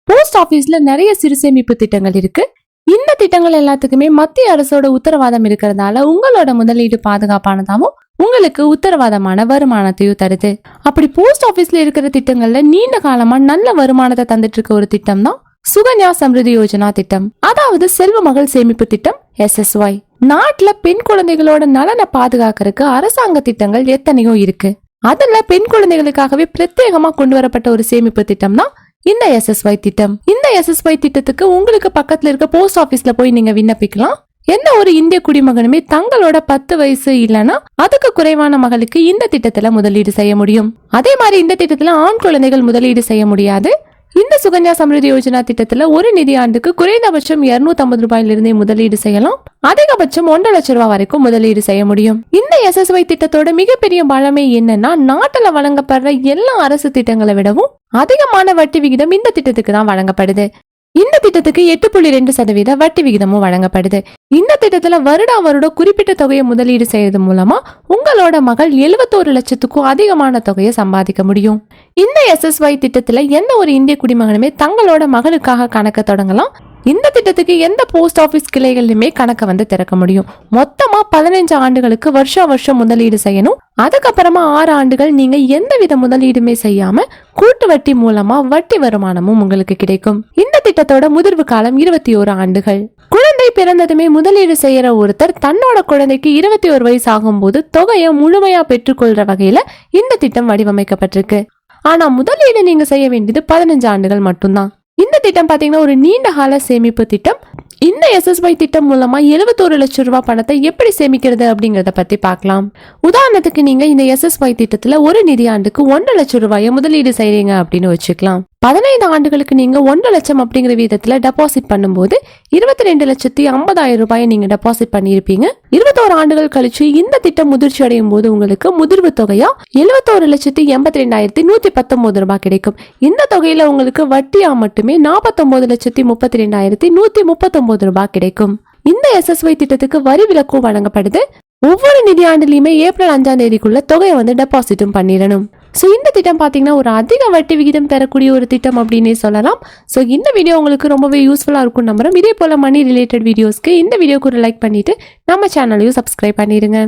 Post ஆபீஸ்ல நிறைய சிறு சேமிப்பு திட்டங்கள் இருக்கு. இந்த திட்டங்கள் எல்லாத்துக்குமே மத்திய அரசோட உத்தரவாதம் இருக்கிறதால உங்களோட முதலீடு பாதுகாப்பானதாகவும் உங்களுக்கு உத்தரவாதமான வருமானத்தையும் தருது. அப்படி போஸ்ட் ஆபீஸ்ல இருக்கிற திட்டங்கள்ல நீண்ட காலமா நல்ல வருமானத்தை தந்துட்டு இருக்க ஒரு திட்டம் தான் சுகன்யா சம்ருதி யோஜனா திட்டம், அதாவது செல்வ மகள் சேமிப்பு திட்டம் SSY. நாட்டுல பெண் குழந்தைகளோட நலனை பாதுகாக்கிறதுக்கு அரசாங்க திட்டங்கள் எத்தனையோ இருக்கு. அதுல பெண் குழந்தைகளுக்காகவே பிரத்யேகமா கொண்டு வரப்பட்ட ஒரு சேமிப்பு திட்டம் தான் இந்த SSY திட்டம். இந்த SSY திட்டத்துக்கு உங்களுக்கு பக்கத்துல இருக்க போஸ்ட் ஆபீஸ்ல போய் நீங்க விண்ணப்பிக்கலாம். எந்த ஒரு இந்திய குடிமகனுமே தங்களோட 10 வயசு இல்லனா அதுக்கு குறைவான மகளுக்கு இந்த திட்டத்துல முதலீடு செய்ய முடியும். அதே மாதிரி இந்த திட்டத்துல ஆண் குழந்தைகள் முதலீடு செய்ய முடியாது. இந்த சுகன்யா சம்ருதி யோஜனா திட்டத்துல ஒரு நிதி ஆண்டுக்கு குறைந்தபட்சம் 250 ரூபாயிலிருந்தே முதலீடு செய்யலாம். அதிகபட்சம் 1.5 லட்சம் ரூபாய் வரைக்கும் முதலீடு செய்ய முடியும். இந்த SSY திட்டத்தோட மிகப்பெரிய பலமே என்னன்னா, நாட்டுல வழங்கப்படுற எல்லா அரசு திட்டங்களை விடவும் அதிகமான வட்டி விகிதம் இந்த திட்டத்துக்கு தான் வழங்கப்படுது. இந்த திட்டத்துக்கு 8.2% வட்டி விகிதமும் வழங்கப்படுது. இந்த திட்டத்துல வருடம் குறிப்பிட்ட தொகையை முதலீடு செய்யறது மூலமா உங்களோட மகள் 71 லட்சத்துக்கும் அதிகமான தொகையை சம்பாதிக்க முடியும். இந்த SSY திட்டத்துல எந்த ஒரு இந்திய குடிமகனுமே தங்களோட மகளுக்காக கணக்க தொடங்கலாம். இந்த திட்டத்துக்கு எந்த போஸ்ட் ஆபீஸ் கிளைகளிலுமே கணக்க திறக்க முடியும். மொத்தமா 15 ஆண்டுகளுக்கு வருஷம் முதலீடு செய்யணும். அதுக்கப்புறமா 6 ஆண்டுகள் நீங்க எந்தவித முதலீடுமே செய்யாம கூட்டு வட்டி மூலமா வட்டி வருமானமும் உங்களுக்கு கிடைக்கும். இந்த திட்டத்தோட முதிர்வு காலம் 21 ஆண்டுகள். குழந்தை பிறந்ததுமே முதலீடு செய்யற ஒருத்தர் தன்னோட குழந்தைக்கு 21 வயசு ஆகும் போது தொகையை முழுமையா பெற்றுக்கொள்ற வகையில இந்த திட்டம் வடிவமைக்கப்பட்டிருக்கு. ஆனா முதலீடு நீங்க செய்ய வேண்டியது 15 ஆண்டுகள் மட்டும்தான். இந்த திட்டம் பாத்தீங்கன்னா ஒரு நீண்ட கால சேமிப்பு திட்டம். இந்த SSY திட்டம் மூலமா 71 லட்சம் ரூபாய் பணத்தை எப்படி சேமிக்கிறது அப்படிங்கறத பத்தி பார்க்கலாம். உதாரணத்துக்கு நீங்க இந்த SSY திட்டத்துல ஒரு நிதி ஆண்டுக்கு 1.5 லட்சம் ரூபாயை முதலீடு செய்றீங்க அப்படின்னு வச்சுக்கலாம். 15 ஆண்டுகளுக்கு நீங்க 1.5 லட்சம் அப்படிங்கிற விதத்துல டெபாசிட் பண்ணும்போது 22,50,000 ரூபாயை நீங்க டெபாசிட் பண்ணிருப்பீங்க. 21 ஆண்டுகள் கழிச்சு இந்த திட்டம் முதிர்ச்சி அடையும் போது உங்களுக்கு முதிர்வு தொகையா 71,82,119 ரூபாய் கிடைக்கும். இந்த தொகையில உங்களுக்கு வட்டியா மட்டுமே 49,32,139 ரூபாய் கிடைக்கும். இந்த SSY திட்டத்துக்கு வரி விலக்கும் வழங்கப்படுது. ஒவ்வொரு நிதி ஆண்டுலயுமே ஏப்ரல் 5ஆம் தேதிக்குள்ள தொகையை டெபாசிட்டும் பண்ணிடணும். சோ இந்த திட்டம் பாத்தீங்கன்னா ஒரு அதிக வட்டி விகிதம் தரக்கூடிய ஒரு திட்டம் அப்படின்னே சொல்லலாம். சோ இந்த வீடியோ உங்களுக்கு ரொம்பவே யூஸ்ஃபுல்லா இருக்கும் நம்புறேன். இதே போல மணி ரிலேட்டட் வீடியோஸ்க்கு இந்த வீடியோக்கு ஒரு லைக் பண்ணிட்டு நம்ம சேனலையும் சப்ஸ்கிரைப் பண்ணிடுங்க.